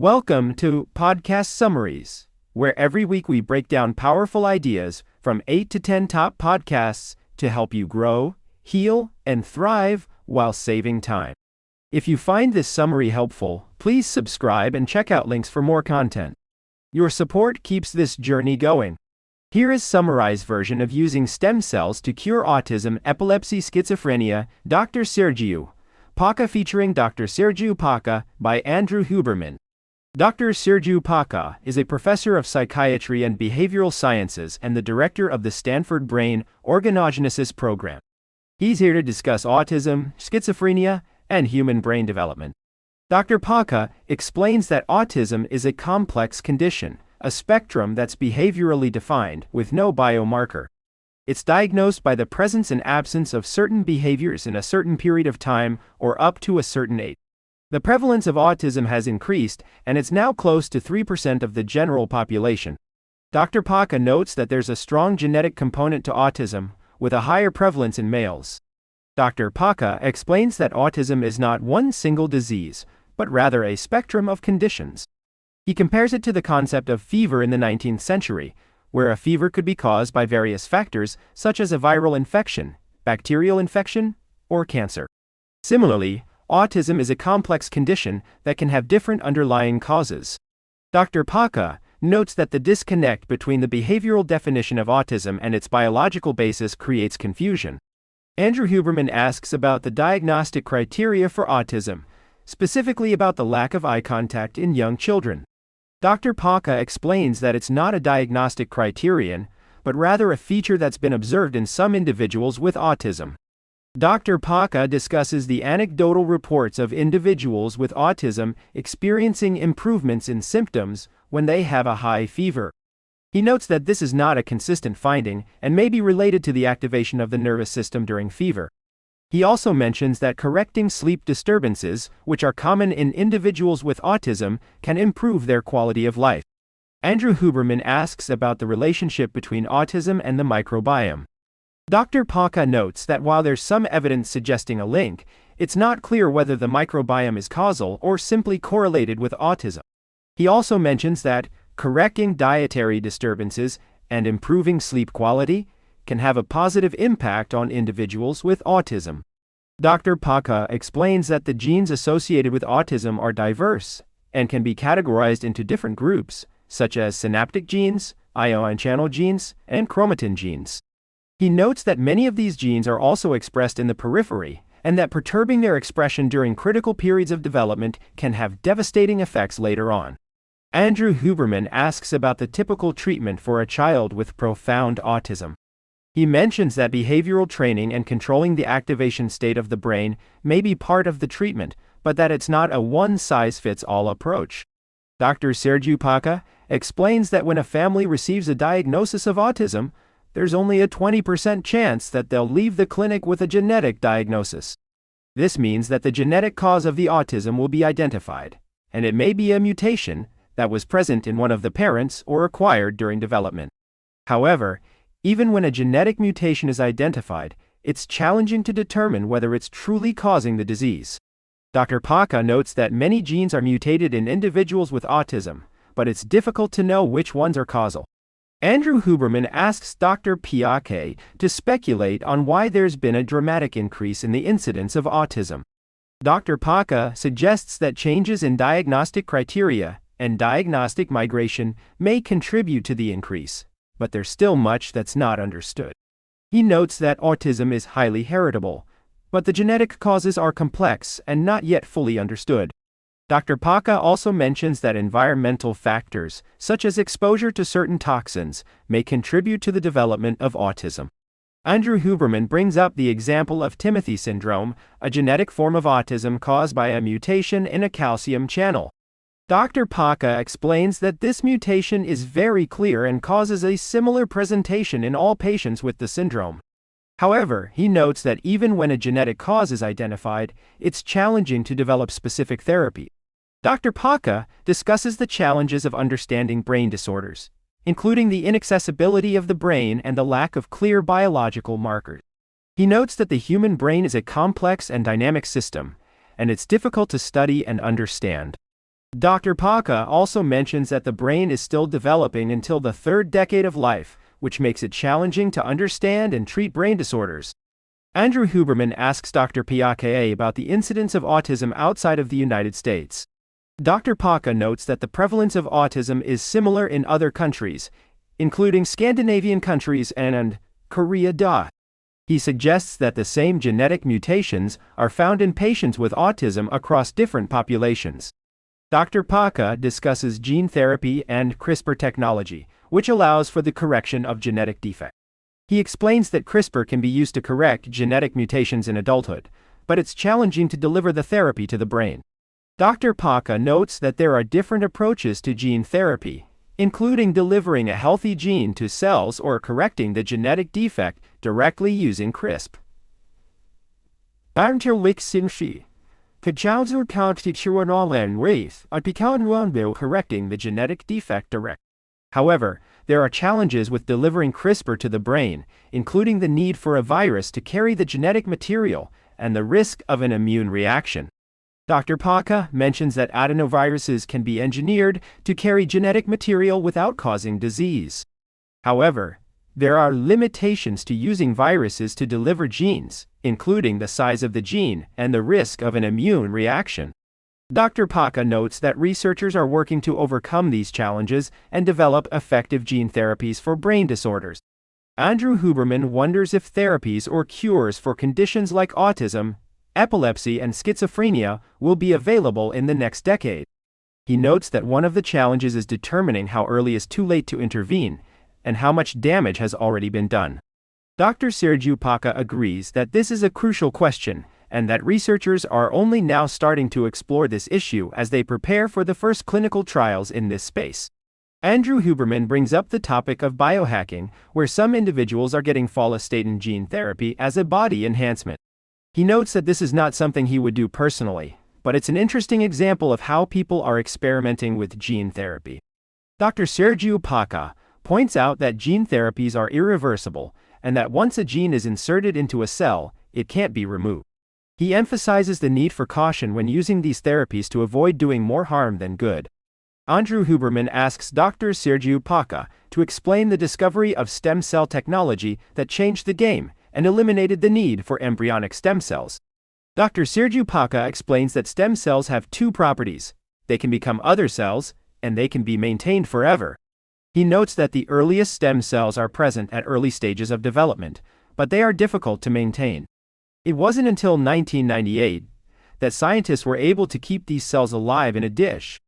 Welcome to Podcast Summaries, where every week we break down powerful ideas from 8 to 10 top podcasts to help you grow, heal, and thrive while saving time. If you find this summary helpful, please subscribe and check out links for more content. Your support keeps this journey going. Here is summarized version of using stem cells to cure autism, epilepsy, schizophrenia, Dr. Sergiu Pașca featuring Dr. Sergiu Pașca by Andrew Huberman. Dr. Sergiu Pașca is a professor of psychiatry and behavioral sciences and the director of the Stanford Brain Organoids program. He's here to discuss autism, schizophrenia, and human brain development. Dr. Pașca explains that autism is a complex condition, a spectrum that's behaviorally defined with no biomarker. It's diagnosed by the presence and absence of certain behaviors in a certain period of time or up to a certain age. The prevalence of autism has increased, and it's now close to 3% of the general population. Dr. Pașca notes that there's a strong genetic component to autism, with a higher prevalence in males. Dr. Pașca explains that autism is not one single disease, but rather a spectrum of conditions. He compares it to the concept of fever in the 19th century, where a fever could be caused by various factors such as a viral infection, bacterial infection, or cancer. Similarly, autism is a complex condition that can have different underlying causes. Dr. Pașca notes that the disconnect between the behavioral definition of autism and its biological basis creates confusion. Andrew Huberman asks about the diagnostic criteria for autism, specifically about the lack of eye contact in young children. Dr. Pașca explains that it's not a diagnostic criterion, but rather a feature that's been observed in some individuals with autism. Dr. Pașca discusses the anecdotal reports of individuals with autism experiencing improvements in symptoms when they have a high fever. He notes that this is not a consistent finding and may be related to the activation of the nervous system during fever. He also mentions that correcting sleep disturbances, which are common in individuals with autism, can improve their quality of life. Andrew Huberman asks about the relationship between autism and the microbiome. Dr. Pașca notes that while there's some evidence suggesting a link, it's not clear whether the microbiome is causal or simply correlated with autism. He also mentions that correcting dietary disturbances and improving sleep quality can have a positive impact on individuals with autism. Dr. Pașca explains that the genes associated with autism are diverse and can be categorized into different groups, such as synaptic genes, ion channel genes, and chromatin genes. He notes that many of these genes are also expressed in the periphery, and that perturbing their expression during critical periods of development can have devastating effects later on. Andrew Huberman asks about the typical treatment for a child with profound autism. He mentions that behavioral training and controlling the activation state of the brain may be part of the treatment, but that it's not a one-size-fits-all approach. Dr. Sergiu Pașca explains that when a family receives a diagnosis of autism, there's only a 20% chance that they'll leave the clinic with a genetic diagnosis. This means that the genetic cause of the autism will be identified, and it may be a mutation that was present in one of the parents or acquired during development. However, even when a genetic mutation is identified, it's challenging to determine whether it's truly causing the disease. Dr. Pașca notes that many genes are mutated in individuals with autism, but it's difficult to know which ones are causal. Andrew Huberman asks Dr. Pașca to speculate on why there's been a dramatic increase in the incidence of autism. Dr. Pașca suggests that changes in diagnostic criteria and diagnostic migration may contribute to the increase, but there's still much that's not understood. He notes that autism is highly heritable, but the genetic causes are complex and not yet fully understood. Dr. Pașca also mentions that environmental factors, such as exposure to certain toxins, may contribute to the development of autism. Andrew Huberman brings up the example of Timothy syndrome, a genetic form of autism caused by a mutation in a calcium channel. Dr. Pașca explains that this mutation is very clear and causes a similar presentation in all patients with the syndrome. However, he notes that even when a genetic cause is identified, it's challenging to develop specific therapy. Dr. Pașca discusses the challenges of understanding brain disorders, including the inaccessibility of the brain and the lack of clear biological markers. He notes that the human brain is a complex and dynamic system, and it's difficult to study and understand. Dr. Paca also mentions that the brain is still developing until the third decade of life, which makes it challenging to understand and treat brain disorders. Andrew Huberman asks Dr. Paca about the incidence of autism outside of the United States. Dr. Paca notes that the prevalence of autism is similar in other countries, including Scandinavian countries and Korea. He suggests that the same genetic mutations are found in patients with autism across different populations. Dr. Paca discusses gene therapy and CRISPR technology, which allows for the correction of genetic defects. He explains that CRISPR can be used to correct genetic mutations in adulthood, but it's challenging to deliver the therapy to the brain. Dr. Paca notes that there are different approaches to gene therapy, including delivering a healthy gene to cells or correcting the genetic defect directly using CRISPR. Correcting the genetic defect direct. However, there are challenges with delivering CRISPR to the brain, including the need for a virus to carry the genetic material and the risk of an immune reaction. Dr. Paca mentions that adenoviruses can be engineered to carry genetic material without causing disease. However, there are limitations to using viruses to deliver genes, including the size of the gene and the risk of an immune reaction. Dr. Paca notes that researchers are working to overcome these challenges and develop effective gene therapies for brain disorders. Andrew Huberman wonders if therapies or cures for conditions like autism, epilepsy, and schizophrenia will be available in the next decade. He notes that one of the challenges is determining how early is too late to intervene, and how much damage has already been done. Dr. Sergiu Pașca agrees that this is a crucial question, and that researchers are only now starting to explore this issue as they prepare for the first clinical trials in this space. Andrew Huberman brings up the topic of biohacking, where some individuals are getting follistatin gene therapy as a body enhancement. He notes that this is not something he would do personally, but it's an interesting example of how people are experimenting with gene therapy. Dr. Sergiu Pașca points out that gene therapies are irreversible, and that once a gene is inserted into a cell, it can't be removed. He emphasizes the need for caution when using these therapies to avoid doing more harm than good. Andrew Huberman asks Dr. Sergiu Pașca to explain the discovery of stem cell technology that changed the game and eliminated the need for embryonic stem cells. Dr. Sergiu Pașca explains that stem cells have two properties: they can become other cells, and they can be maintained forever. He notes that the earliest stem cells are present at early stages of development, but they are difficult to maintain. It wasn't until 1998 that scientists were able to keep these cells alive in a dish.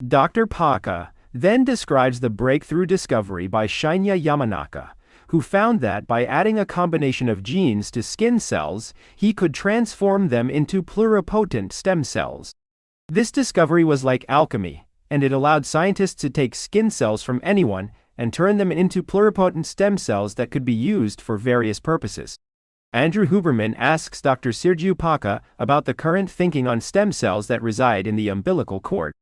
Dr. Pașca then describes the breakthrough discovery by Shinya Yamanaka, who found that by adding a combination of genes to skin cells, he could transform them into pluripotent stem cells. This discovery was like alchemy, and it allowed scientists to take skin cells from anyone and turn them into pluripotent stem cells that could be used for various purposes. Andrew Huberman asks Dr. Sergiu Pașca about the current thinking on stem cells that reside in the umbilical cord.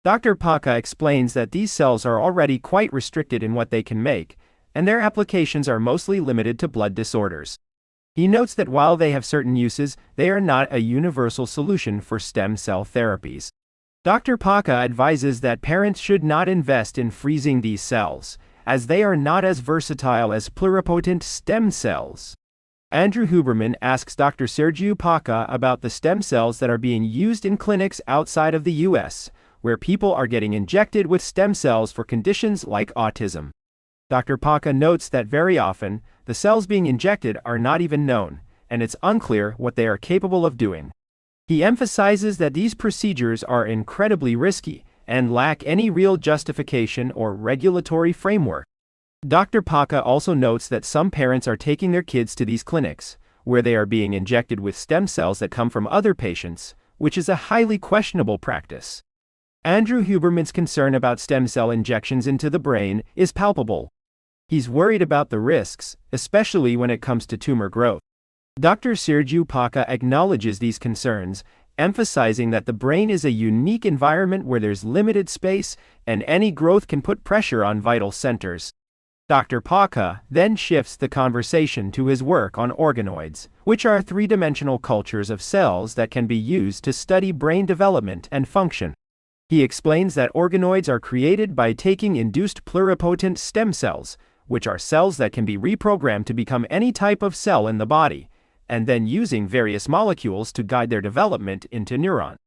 Dr. Pașca explains that these cells are already quite restricted in what they can make, and their applications are mostly limited to blood disorders. He notes that while they have certain uses, they are not a universal solution for stem cell therapies. Dr. Pașca advises that parents should not invest in freezing these cells, as they are not as versatile as pluripotent stem cells. Andrew Huberman asks Dr. Sergiu Pașca about the stem cells that are being used in clinics outside of the US, where people are getting injected with stem cells for conditions like autism. Dr. Pașca notes that very often, the cells being injected are not even known, and it's unclear what they are capable of doing. He emphasizes that these procedures are incredibly risky and lack any real justification or regulatory framework. Dr. Pașca also notes that some parents are taking their kids to these clinics, where they are being injected with stem cells that come from other patients, which is a highly questionable practice. Andrew Huberman's concern about stem cell injections into the brain is palpable. He's worried about the risks, especially when it comes to tumor growth. Dr. Sergiu Pașca acknowledges these concerns, emphasizing that the brain is a unique environment where there's limited space and any growth can put pressure on vital centers. Dr. Pașca then shifts the conversation to his work on organoids, which are three-dimensional cultures of cells that can be used to study brain development and function. He explains that organoids are created by taking induced pluripotent stem cells, which are cells that can be reprogrammed to become any type of cell in the body, and then using various molecules to guide their development into neurons.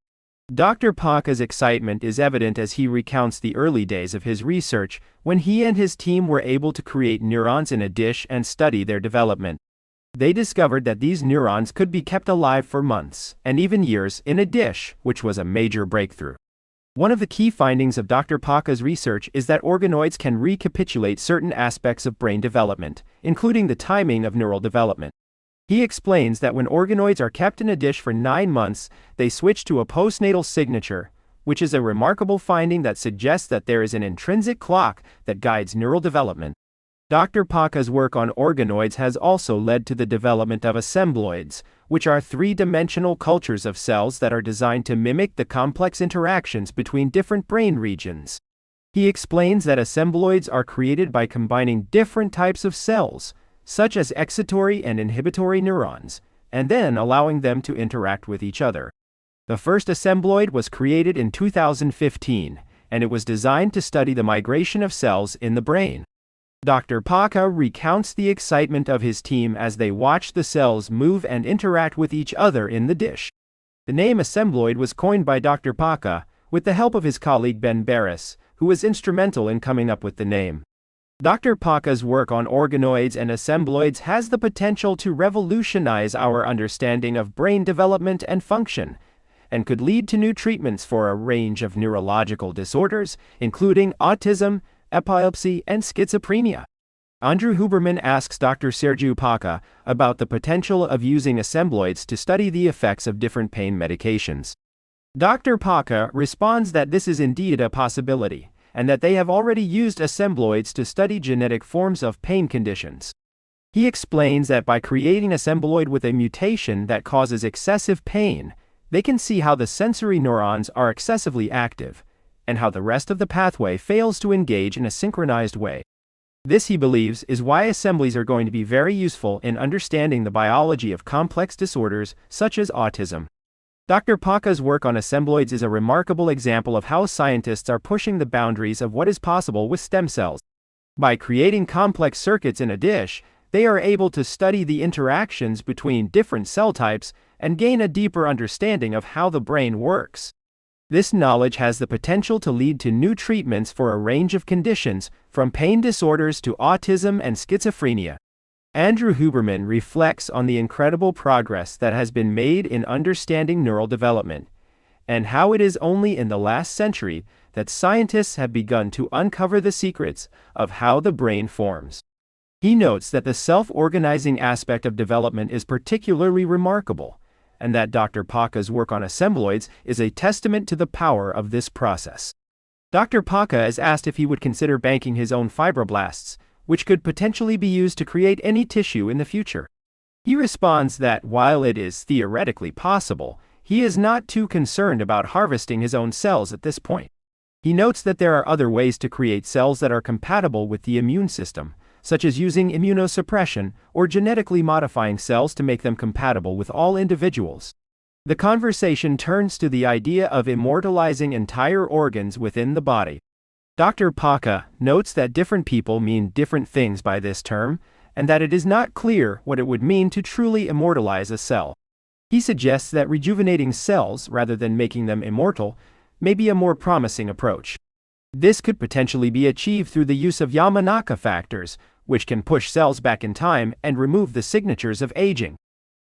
Dr. Pașca's excitement is evident as he recounts the early days of his research when he and his team were able to create neurons in a dish and study their development. They discovered that these neurons could be kept alive for months, and even years, in a dish, which was a major breakthrough. One of the key findings of Dr. Pașca's research is that organoids can recapitulate certain aspects of brain development, including the timing of neural development. He explains that when organoids are kept in a dish for 9 months, they switch to a postnatal signature, which is a remarkable finding that suggests that there is an intrinsic clock that guides neural development. Dr. Pașca's work on organoids has also led to the development of Assembloids, which are three-dimensional cultures of cells that are designed to mimic the complex interactions between different brain regions. He explains that Assembloids are created by combining different types of cells, such as excitatory and inhibitory neurons, and then allowing them to interact with each other. The first Assembloid was created in 2015, and it was designed to study the migration of cells in the brain. Dr. Pașca recounts the excitement of his team as they watched the cells move and interact with each other in the dish. The name Assembloid was coined by Dr. Pașca, with the help of his colleague Ben Barres, who was instrumental in coming up with the name. Dr. Pașca's work on organoids and assembloids has the potential to revolutionize our understanding of brain development and function, and could lead to new treatments for a range of neurological disorders, including autism, epilepsy, and schizophrenia. Andrew Huberman asks Dr. Sergiu Pașca about the potential of using assembloids to study the effects of different pain medications. Dr. Pașca responds that this is indeed a possibility, and that they have already used assembloids to study genetic forms of pain conditions. He explains that by creating an assembloid with a mutation that causes excessive pain, they can see how the sensory neurons are excessively active, and how the rest of the pathway fails to engage in a synchronized way. This, he believes, is why assemblies are going to be very useful in understanding the biology of complex disorders such as autism. Dr. Pașca's work on assembloids is a remarkable example of how scientists are pushing the boundaries of what is possible with stem cells. By creating complex circuits in a dish, they are able to study the interactions between different cell types and gain a deeper understanding of how the brain works. This knowledge has the potential to lead to new treatments for a range of conditions, from pain disorders to autism and schizophrenia. Andrew Huberman reflects on the incredible progress that has been made in understanding neural development, and how it is only in the last century that scientists have begun to uncover the secrets of how the brain forms. He notes that the self-organizing aspect of development is particularly remarkable, and that Dr. Pașca's work on assembloids is a testament to the power of this process. Dr. Pașca is asked if he would consider banking his own fibroblasts, which could potentially be used to create any tissue in the future. He responds that while it is theoretically possible, he is not too concerned about harvesting his own cells at this point. He notes that there are other ways to create cells that are compatible with the immune system, such as using immunosuppression or genetically modifying cells to make them compatible with all individuals. The conversation turns to the idea of immortalizing entire organs within the body. Dr. Pașca notes that different people mean different things by this term, and that it is not clear what it would mean to truly immortalize a cell. He suggests that rejuvenating cells, rather than making them immortal, may be a more promising approach. This could potentially be achieved through the use of Yamanaka factors, which can push cells back in time and remove the signatures of aging.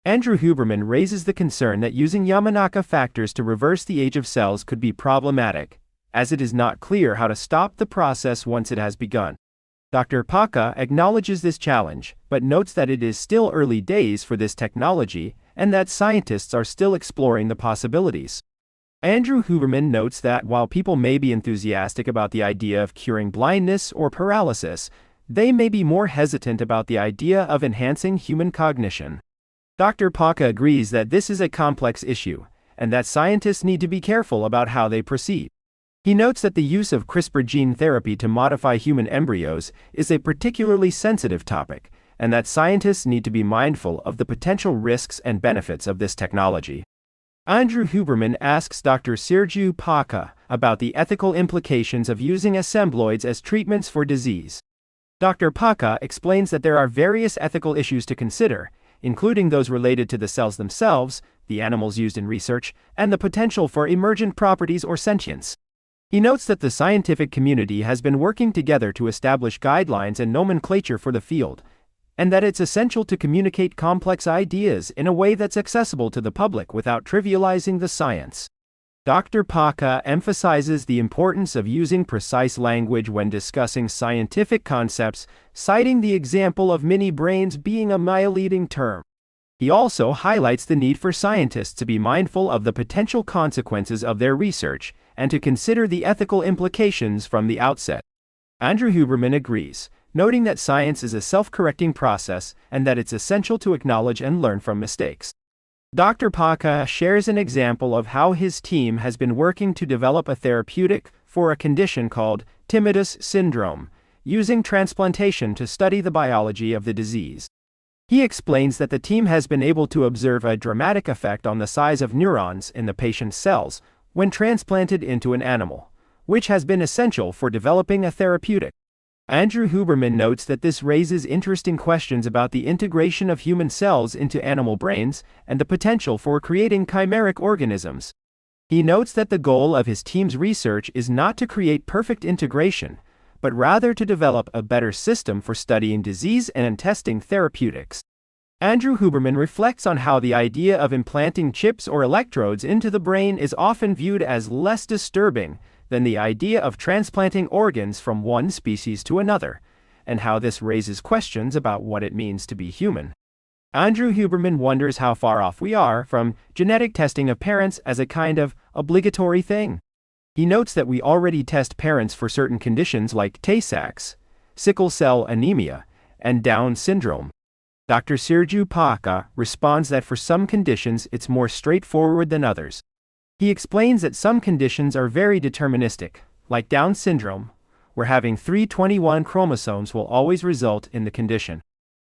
Andrew Huberman raises the concern that using Yamanaka factors to reverse the age of cells could be problematic, as it is not clear how to stop the process once it has begun. Dr. Pașca acknowledges this challenge, but notes that it is still early days for this technology and that scientists are still exploring the possibilities. Andrew Huberman notes that while people may be enthusiastic about the idea of curing blindness or paralysis, they may be more hesitant about the idea of enhancing human cognition. Dr. Pașca agrees that this is a complex issue, and that scientists need to be careful about how they proceed. He notes that the use of CRISPR gene therapy to modify human embryos is a particularly sensitive topic, and that scientists need to be mindful of the potential risks and benefits of this technology. Andrew Huberman asks Dr. Sergiu Pașca about the ethical implications of using Assembloids as treatments for disease. Dr. Pașca explains that there are various ethical issues to consider, including those related to the cells themselves, the animals used in research, and the potential for emergent properties or sentience. He notes that the scientific community has been working together to establish guidelines and nomenclature for the field, and that it's essential to communicate complex ideas in a way that's accessible to the public without trivializing the science. Dr. Pașca emphasizes the importance of using precise language when discussing scientific concepts, citing the example of mini-brains being a misleading term. He also highlights the need for scientists to be mindful of the potential consequences of their research and to consider the ethical implications from the outset. Andrew Huberman agrees, noting that science is a self-correcting process and that it's essential to acknowledge and learn from mistakes. Dr. Pașca shares an example of how his team has been working to develop a therapeutic for a condition called tinnitus syndrome, using transplantation to study the biology of the disease. He explains that the team has been able to observe a dramatic effect on the size of neurons in the patient's cells when transplanted into an animal, which has been essential for developing a therapeutic. Andrew Huberman notes that this raises interesting questions about the integration of human cells into animal brains and the potential for creating chimeric organisms. He notes that the goal of his team's research is not to create perfect integration, but rather to develop a better system for studying disease and testing therapeutics. Andrew Huberman reflects on how the idea of implanting chips or electrodes into the brain is often viewed as less disturbing than the idea of transplanting organs from one species to another, and how this raises questions about what it means to be human. Andrew Huberman wonders how far off we are from genetic testing of parents as a kind of obligatory thing. He notes that we already test parents for certain conditions like Tay-Sachs, sickle cell anemia, and Down syndrome. Dr. Sergiu Pașca responds that for some conditions it's more straightforward than others. He explains that some conditions are very deterministic, like Down syndrome, where having 321 chromosomes will always result in the condition.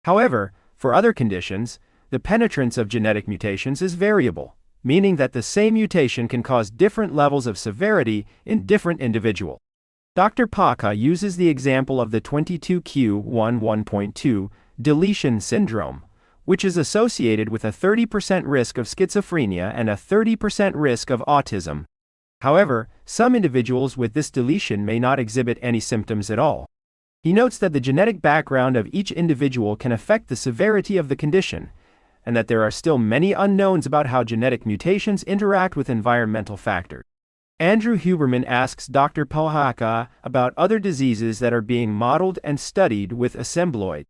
However, for other conditions, the penetrance of genetic mutations is variable, meaning that the same mutation can cause different levels of severity in different individuals. Dr. Pașca uses the example of the 22q11.2 deletion syndrome, which is associated with a 30% risk of schizophrenia and a 30% risk of autism. However, some individuals with this deletion may not exhibit any symptoms at all. He notes that the genetic background of each individual can affect the severity of the condition, and that there are still many unknowns about how genetic mutations interact with environmental factors. Andrew Huberman asks Dr. Pașca about other diseases that are being modeled and studied with Assembloids.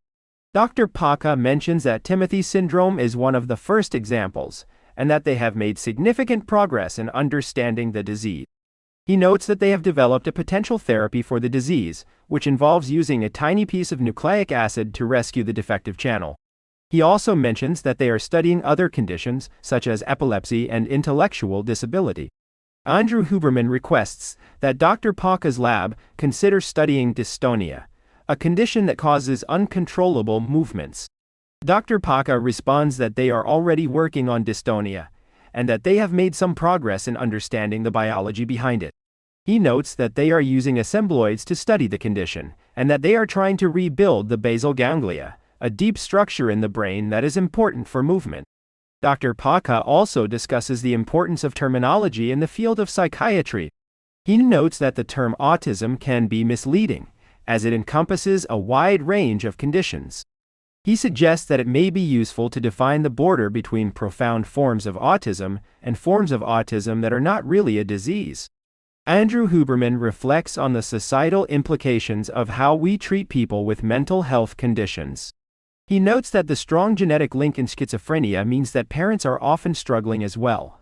Dr. Pașca mentions that tinnitus syndrome is one of the first examples, and that they have made significant progress in understanding the disease. He notes that they have developed a potential therapy for the disease, which involves using a tiny piece of nucleic acid to rescue the defective channel. He also mentions that they are studying other conditions, such as epilepsy and intellectual disability. Andrew Huberman requests that Dr. Pașca's lab consider studying dystonia, a condition that causes uncontrollable movements. Dr. Pașca responds that they are already working on dystonia, and that they have made some progress in understanding the biology behind it. He notes that they are using Assembloids to study the condition, and that they are trying to rebuild the basal ganglia, a deep structure in the brain that is important for movement. Dr. Pașca also discusses the importance of terminology in the field of psychiatry. He notes that the term autism can be misleading, as it encompasses a wide range of conditions. He suggests that it may be useful to define the border between profound forms of autism and forms of autism that are not really a disease. Andrew Huberman reflects on the societal implications of how we treat people with mental health conditions. He notes that the strong genetic link in schizophrenia means that parents are often struggling as well,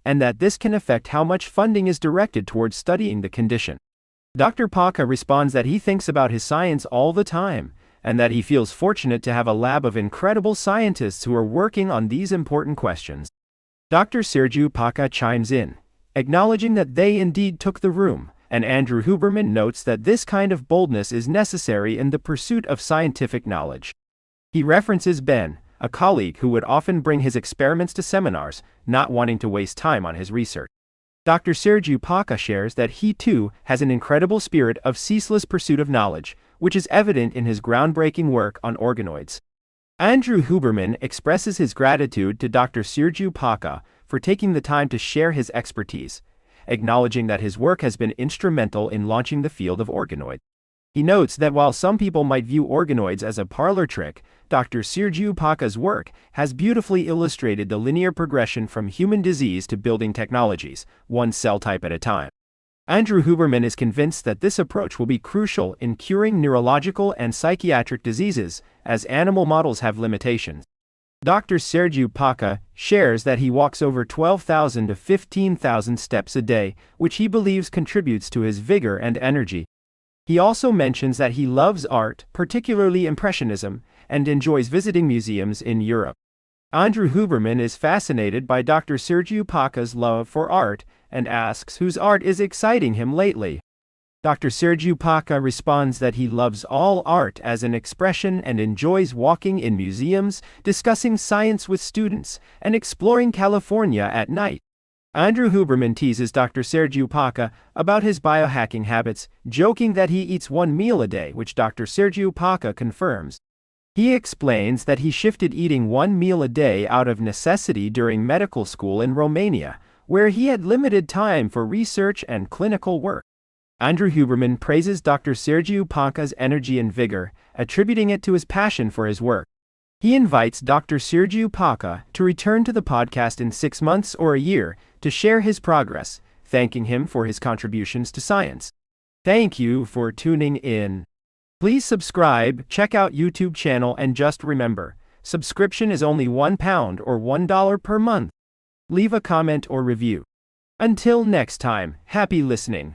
and that this can affect how much funding is directed towards studying the condition. Dr. Pașca responds that he thinks about his science all the time, and that he feels fortunate to have a lab of incredible scientists who are working on these important questions. Dr. Sergiu Pașca chimes in, acknowledging that they indeed took the room, and Andrew Huberman notes that this kind of boldness is necessary in the pursuit of scientific knowledge. He references Ben, a colleague who would often bring his experiments to seminars, not wanting to waste time on his research. Dr. Sergiu Pașca shares that he too has an incredible spirit of ceaseless pursuit of knowledge, which is evident in his groundbreaking work on organoids. Andrew Huberman expresses his gratitude to Dr. Sergiu Pașca for taking the time to share his expertise, acknowledging that his work has been instrumental in launching the field of organoids. He notes that while some people might view organoids as a parlor trick, Dr. Sergiu Pașca's work has beautifully illustrated the linear progression from human disease to building technologies, one cell type at a time. Andrew Huberman is convinced that this approach will be crucial in curing neurological and psychiatric diseases, as animal models have limitations. Dr. Sergiu Pașca shares that he walks over 12,000 to 15,000 steps a day, which he believes contributes to his vigor and energy. He also mentions that he loves art, particularly Impressionism, and enjoys visiting museums in Europe. Andrew Huberman is fascinated by Dr. Sergiu Pașca's love for art and asks whose art is exciting him lately. Dr. Sergiu Pașca responds that he loves all art as an expression and enjoys walking in museums, discussing science with students, and exploring California at night. Andrew Huberman teases Dr. Sergiu Pașca about his biohacking habits, joking that he eats one meal a day, which Dr. Sergiu Pașca confirms. He explains that he shifted eating one meal a day out of necessity during medical school in Romania, where he had limited time for research and clinical work. Andrew Huberman praises Dr. Sergiu Pașca's energy and vigor, attributing it to his passion for his work. He invites Dr. Sergiu Pașca to return to the podcast in 6 months or a year to share his progress, thanking him for his contributions to science. Thank you for tuning in. Please subscribe, check out YouTube channel, and just remember, subscription is only £1 or $1 per month. Leave a comment or review. Until next time, happy listening.